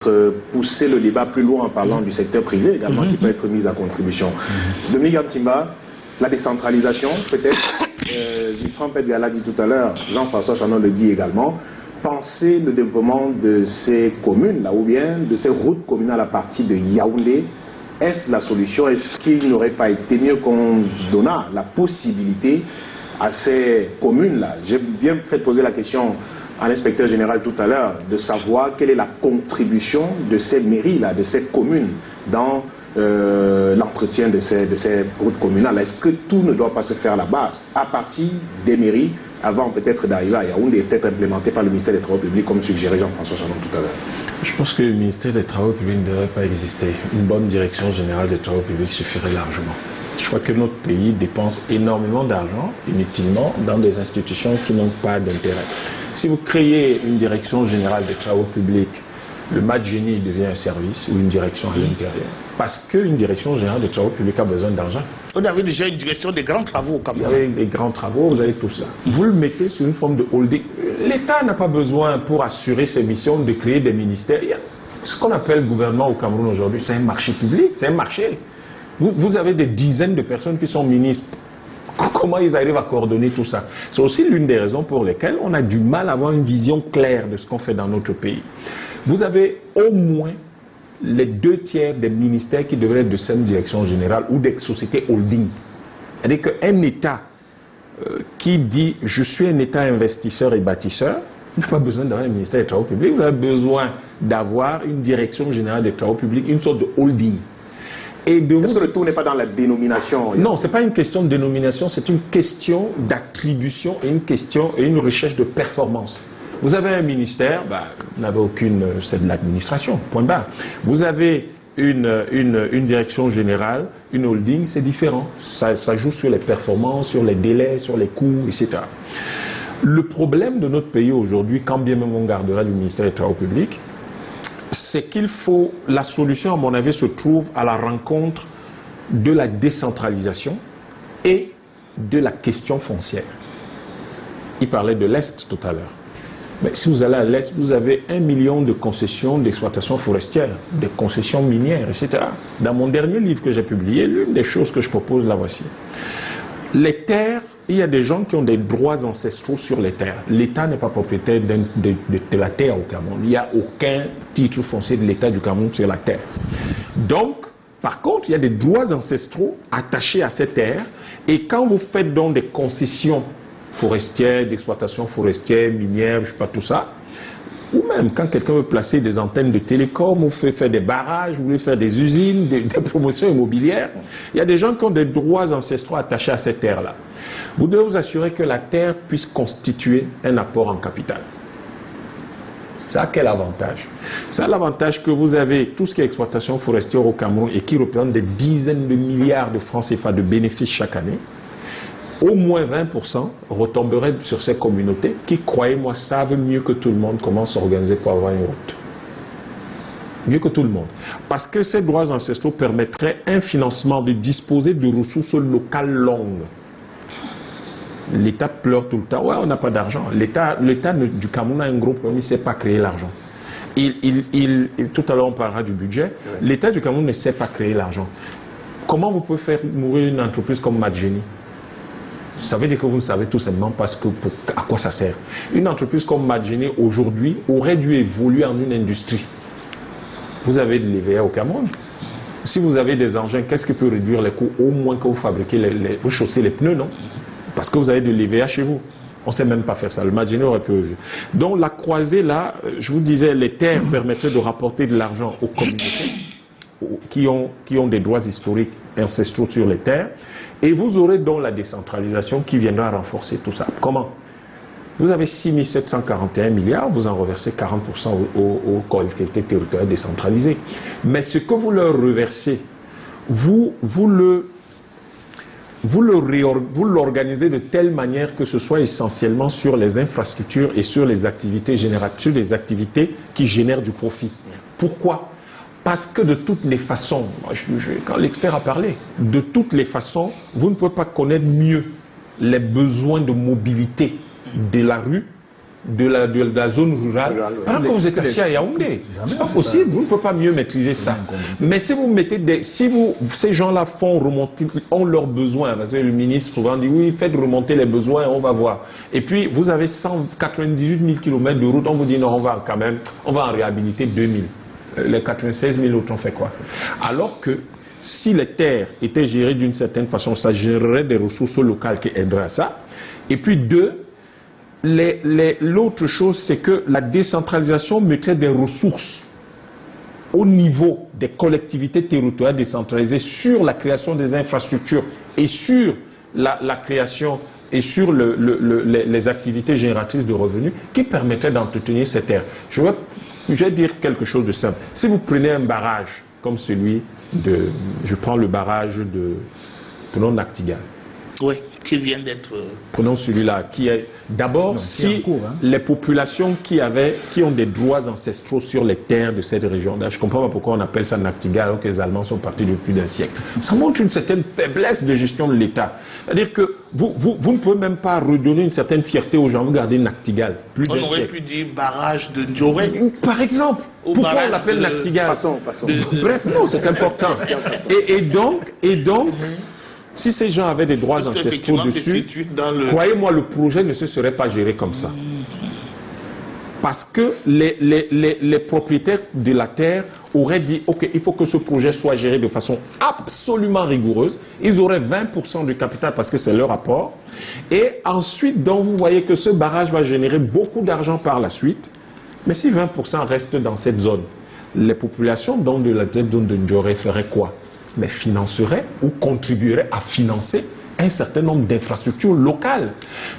pousser le débat plus loin en parlant du secteur privé également qui peut être mis à contribution. Dominique Antimba, la décentralisation, peut-être, Zifran Pedga l'a dit tout à l'heure, Jean-François Chanon le dit également, penser le développement de ces communes, là, ou bien de ces routes communales à partir de Yaoundé, est-ce la solution? Est-ce qu'il n'aurait pas été mieux qu'on donnât la possibilité à ces communes-là? J'ai bien fait poser la question à l'inspecteur général tout à l'heure, de savoir quelle est la contribution de ces mairies-là, de ces communes, dans l'entretien de ces routes communales. Est-ce que tout ne doit pas se faire à la base, à partir des mairies, avant peut-être d'arriver à Yaoundé, et peut-être implémenté par le ministère des Travaux publics, comme suggérait Jean-François Chanon tout à l'heure? Je pense que le ministère des Travaux publics ne devrait pas exister. Une bonne direction générale des Travaux publics suffirait largement. Je crois que notre pays dépense énormément d'argent, inutilement, dans des institutions qui n'ont pas d'intérêt. Si vous créez une direction générale des travaux publics, le Madjeni devient un service ou une direction à l'intérieur. Parce qu'une direction générale des travaux publics a besoin d'argent. On avait déjà une direction des grands travaux au Cameroun. Vous avez des grands travaux, vous avez tout ça. Vous le mettez sur une forme de holding. L'État n'a pas besoin, pour assurer ses missions, de créer des ministères. Ce qu'on appelle gouvernement au Cameroun aujourd'hui, c'est un marché public, c'est un marché. Vous avez des dizaines de personnes qui sont ministres. Comment ils arrivent à coordonner tout ça? C'est aussi l'une des raisons pour lesquelles on a du mal à avoir une vision claire de ce qu'on fait dans notre pays. Vous avez au moins les 2/3 des ministères qui devraient être de cette direction générale ou des sociétés holding. C'est-à-dire qu'un État qui dit « je suis un État investisseur et bâtisseur », n'a pas besoin d'avoir un ministère des Travaux publics, vous avez besoin d'avoir une direction générale des Travaux publics, une sorte de holding. Est-ce que le tout n'est pas dans la dénomination? Non, ce n'est pas une question de dénomination, c'est une question d'attribution et une recherche de performance. Vous avez un ministère, vous n'avez aucune, c'est de l'administration, point barre. Vous avez une direction générale, une holding, c'est différent. Ça joue sur les performances, sur les délais, sur les coûts, etc. Le problème de notre pays aujourd'hui, quand bien même on gardera le ministère des Travaux publics, c'est qu'il faut, la solution à mon avis se trouve à la rencontre de la décentralisation et de la question foncière. Il parlait de l'Est tout à l'heure. Mais si vous allez à l'Est, vous avez 1 million de concessions d'exploitation forestière, des concessions minières, etc. Dans mon dernier livre que j'ai publié, l'une des choses que je propose, là voici. Les terres, il y a des gens qui ont des droits ancestraux sur les terres. L'État n'est pas propriétaire de la terre au Cameroun. Il n'y a aucun titre foncier de l'État du Cameroun sur la terre. Donc, par contre, il y a des droits ancestraux attachés à ces terres. Et quand vous faites donc des concessions forestières, d'exploitation forestière, minière, je ne sais pas tout ça, ou même quand quelqu'un veut placer des antennes de télécom, vous voulez faire des barrages, vous voulez faire des usines, des promotions immobilières, il y a des gens qui ont des droits ancestraux attachés à ces terres-là. Vous devez vous assurer que la terre puisse constituer un apport en capital. Ça a quel avantage? Ça a l'avantage que vous avez tout ce qui est exploitation forestière au Cameroun et qui représente des dizaines de milliards de francs CFA de bénéfices chaque année. Au moins 20% retomberaient sur ces communautés qui, croyez-moi, savent mieux que tout le monde comment s'organiser pour avoir une route. Mieux que tout le monde. Parce que ces droits ancestraux permettraient un financement de disposer de ressources locales longues. L'État pleure tout le temps. Ouais, on n'a pas d'argent. L'État du Cameroun a un gros problème, il ne sait pas créer l'argent. Tout à l'heure, on parlera du budget. Oui. L'État du Cameroun ne sait pas créer l'argent. Comment vous pouvez faire mourir une entreprise comme Madjeni? Ça veut dire que vous ne savez tout simplement pas à quoi ça sert. Une entreprise comme Madjeni, aujourd'hui, aurait dû évoluer en une industrie. Vous avez de l'EVA au Cameroun. Si vous avez des engins, qu'est-ce qui peut réduire les coûts? Au moins que vous fabriquez, vous chaussez les pneus, non? Parce que vous avez de l'EVA chez vous. On ne sait même pas faire ça. Le Madjeni aurait pu. Donc la croisée, là, je vous disais, les terres permettraient de rapporter de l'argent aux communautés qui ont des droits historiques et ancestraux sur les terres. Et vous aurez donc la décentralisation qui viendra renforcer tout ça. Comment? Vous avez 6 741 milliards, vous en reversez 40% aux collectivités territoriales décentralisées. Mais ce que vous leur reversez, vous l'organisez de telle manière que ce soit essentiellement sur les infrastructures et sur les activités sur les activités qui génèrent du profit. Pourquoi? Parce que de toutes les façons, quand l'expert a parlé, de toutes les façons, vous ne pouvez pas connaître mieux les besoins de mobilité de la rue de la zone rurale, alors que vous êtes assis à Yaoundé. C'est pas possible, vous ne pouvez pas mieux maîtriser ça. Mais si vous mettez ces gens-là ont leurs besoins, parce que le ministre souvent dit oui, faites remonter les besoins, on va voir. Et puis vous avez 198 000 km de route, on vous dit non, on va en réhabiliter 2000. Les 96 000 autres, on fait quoi? Alors que si les terres étaient gérées d'une certaine façon, ça gérerait des ressources locales qui aideraient à ça. Et puis l'autre chose, c'est que la décentralisation mettrait des ressources au niveau des collectivités territoriales décentralisées sur la création des infrastructures et sur la création et sur les activités génératrices de revenus qui permettraient d'entretenir ces terres. Je vais dire quelque chose de simple. Si vous prenez un barrage comme celui je prends le barrage prenons Nachtigal. Oui, qui vient d'être... Prenons celui-là, qui est d'abord si les populations qui ont des droits ancestraux sur les terres de cette région-là, je ne comprends pas pourquoi on appelle ça Nachtigal alors que les Allemands sont partis depuis d'un siècle. Ça montre une certaine faiblesse de gestion de l'État. C'est-à-dire que vous ne pouvez même pas redonner une certaine fierté aux gens. Vous gardez Nachtigal. On aurait pu dire barrage de Ndjoré. Par exemple. Pourquoi on l'appelle Nachtigal? Passons. Bref, non, c'est important. Et donc, si ces gens avaient des droits ancestraux dessus, croyez-moi, le projet ne se serait pas géré comme ça. Parce que les propriétaires de la terre auraient dit, OK, il faut que ce projet soit géré de façon absolument rigoureuse. Ils auraient 20% du capital parce que c'est leur apport. Et ensuite, donc, vous voyez que ce barrage va générer beaucoup d'argent par la suite. Mais si 20% restent dans cette zone, les populations de la zone de Ndjoré feraient quoi? Mais financeraient ou contribueraient à financer un certain nombre d'infrastructures locales.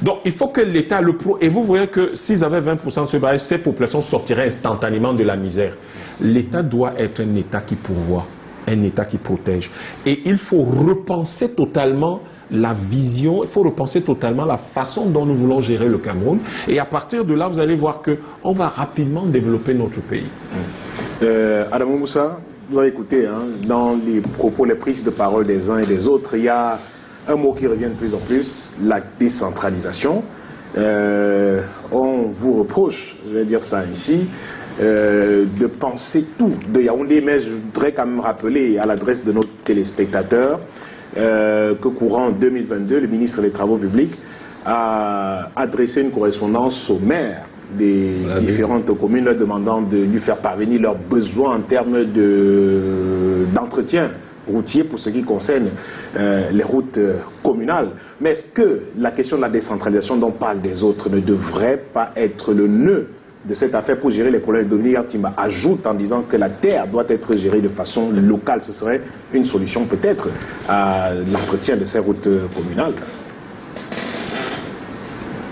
Donc il faut que l'État et vous voyez que s'ils avaient 20% de ce barrage, ces populations sortiraient instantanément de la misère. L'État doit être un État qui pourvoit, un État qui protège. Et il faut repenser totalement la vision, il faut repenser totalement la façon dont nous voulons gérer le Cameroun. Et à partir de là, vous allez voir qu'on va rapidement développer notre pays. Adama Moussa, vous avez écouté, dans les propos, les prises de parole des uns et des autres, il y a un mot qui revient de plus en plus, la décentralisation. On vous reproche, je vais dire ça ici, de penser tout de Yaoundé, mais je voudrais quand même rappeler à l'adresse de nos téléspectateurs que courant 2022, le ministre des Travaux publics a adressé une correspondance au maire des différentes communes leur demandant de lui faire parvenir leurs besoins en termes d'entretien routier pour ce qui concerne les routes communales. Mais est-ce que la question de la décentralisation dont parlent des autres ne devrait pas être le nœud de cette affaire pour gérer les problèmes? Dominique Timba ajoute en disant que la terre doit être gérée de façon locale. Ce serait une solution peut-être à l'entretien de ces routes communales.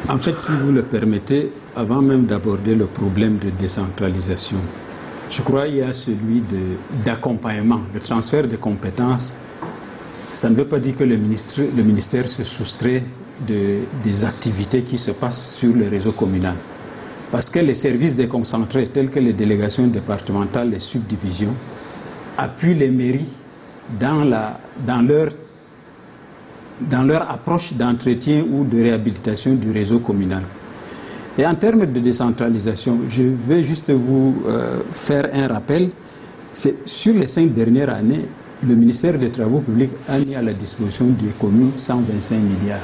En fait, si vous le permettez, avant même d'aborder le problème de décentralisation, je crois qu'il y a celui d'accompagnement, le transfert de compétences. Ça ne veut pas dire que le ministère se soustrait des activités qui se passent sur le réseau communal. Parce que les services déconcentrés, tels que les délégations départementales, les subdivisions, appuient les mairies dans leur approche d'entretien ou de réhabilitation du réseau communal. Et en termes de décentralisation, je vais juste vous faire un rappel. Sur les 5 dernières années, le ministère des Travaux publics a mis à la disposition des communes 125 milliards.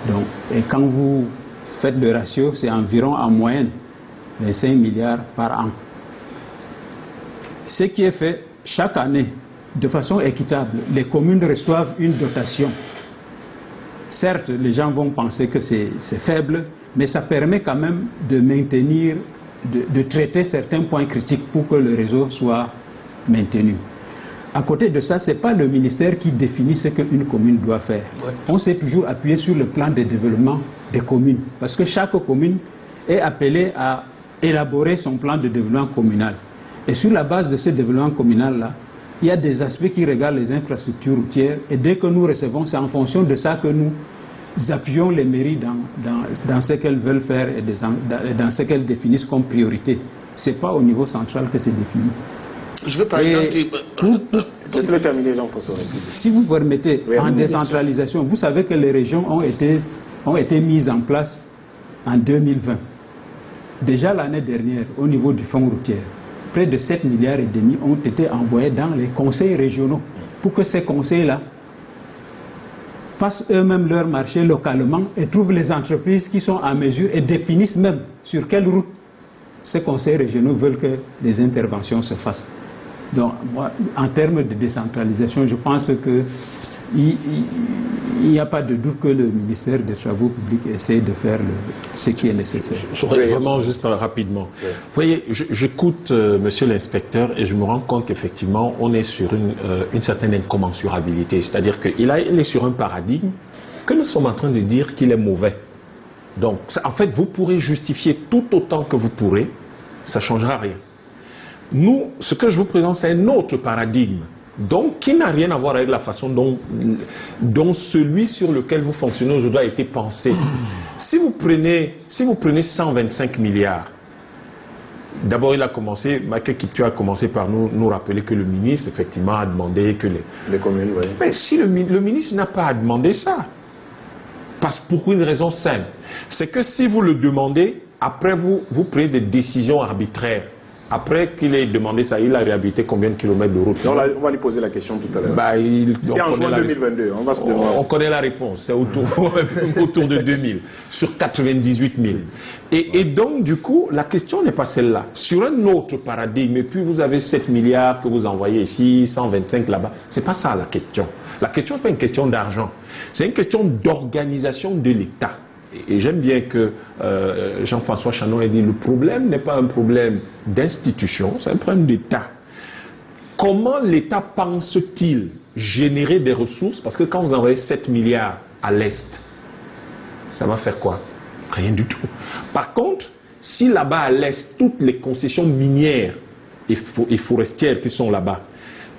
Donc, et quand vous faites le ratio, c'est environ en moyenne 25 milliards par an. Ce qui est fait chaque année, de façon équitable, les communes reçoivent une dotation. Certes, les gens vont penser que c'est faible, mais ça permet quand même de maintenir, de traiter certains points critiques pour que le réseau soit maintenu. À côté de ça, ce n'est pas le ministère qui définit ce qu'une commune doit faire. Ouais. On s'est toujours appuyé sur le plan de développement des communes, parce que chaque commune est appelée à élaborer son plan de développement communal. Et sur la base de ce développement communal-là, il y a des aspects qui regardent les infrastructures routières, et dès que nous recevons, c'est en fonction de ça que nous appuyons les mairies dans ce qu'elles veulent faire et dans ce qu'elles définissent comme priorité. Ce n'est pas au niveau central que c'est défini. Je veux par exemple... Si vous permettez, en décentralisation, vous savez que les régions ont été mises en place en 2020. Déjà l'année dernière, au niveau du fonds routier, près de 7,5 milliards ont été envoyés dans les conseils régionaux pour que ces conseils-là passent eux-mêmes leur marché localement et trouvent les entreprises qui sont à mesure et définissent même sur quelle route ces conseils régionaux veulent que les interventions se fassent. Donc, moi, en termes de décentralisation, je pense que il n'y a pas de doute que le ministère des Travaux publics essaie de faire ce qui est nécessaire. Vraiment, juste rapidement. Vous voyez, j'écoute monsieur l'inspecteur et je me rends compte qu'effectivement, on est sur une certaine incommensurabilité. C'est-à-dire qu'il est sur un paradigme que nous sommes en train de dire qu'il est mauvais. Donc, en fait, vous pourrez justifier tout autant que vous pourrez, ça ne changera rien. Nous, ce que je vous présente, c'est un autre paradigme. Donc, qui n'a rien à voir avec la façon dont celui sur lequel vous fonctionnez aujourd'hui a été pensé. Si vous prenez 125 milliards, d'abord Michael Kiptue a commencé par nous rappeler que le ministre, effectivement, a demandé que les communes, oui. Mais si le ministre n'a pas à demander ça, pour une raison simple, c'est que si vous le demandez, après vous prenez des décisions arbitraires. Après qu'il ait demandé ça, il a réhabilité combien de kilomètres de route? On va lui poser la question tout à l'heure. C'est en juin 2022, on va se demander. On connaît la réponse, c'est autour de 2000, sur 98 000. Et donc, du coup, la question n'est pas celle-là. Sur un autre paradigme, et puis vous avez 7 milliards que vous envoyez ici, 125 là-bas, c'est pas ça la question. La question n'est pas une question d'argent, c'est une question d'organisation de l'État. Et j'aime bien que Jean-François Chanon ait dit le problème n'est pas un problème d'institution, c'est un problème d'État. Comment l'État pense-t-il générer des ressources? Parce que quand vous envoyez 7 milliards à l'Est, ça va faire quoi? Rien du tout. Par contre, si là-bas à l'Est, toutes les concessions minières et forestières qui sont là-bas,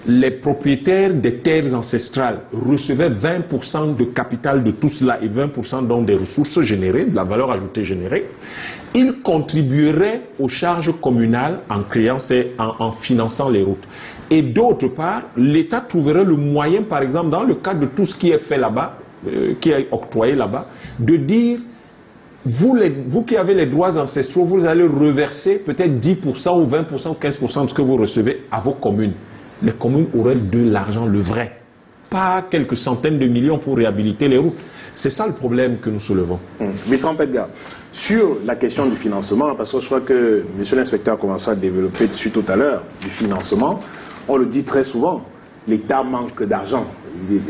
les propriétaires des terres ancestrales recevaient 20% de capital de tout cela et 20% donc des ressources générées, de la valeur ajoutée générée, ils contribueraient aux charges communales en finançant les routes. Et d'autre part, l'État trouverait le moyen, par exemple, dans le cadre de tout ce qui est fait là-bas, qui est octroyé là-bas, de dire, vous qui avez les droits ancestraux, vous allez reverser peut-être 10% ou 20% ou 15% de ce que vous recevez à vos communes. Les communes auraient de l'argent, le vrai. Pas quelques centaines de millions pour réhabiliter les routes. C'est ça le problème que nous soulevons. Bertrand Pedgar, sur la question du financement, parce que je crois que M. l'inspecteur a commencé à développer dessus tout à l'heure, du financement, on le dit très souvent, l'État manque d'argent.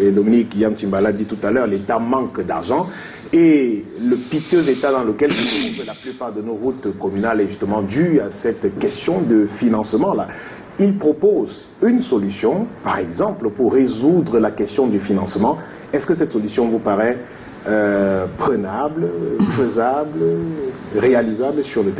Et Dominique Yam Timbala dit tout à l'heure, l'État manque d'argent. Et le piteux état dans lequel se trouve la plupart de nos routes communales est justement dû à cette question de financement-là. Il propose une solution, par exemple, pour résoudre la question du financement. Est-ce que cette solution vous paraît prenable, faisable, réalisable sur le terrain?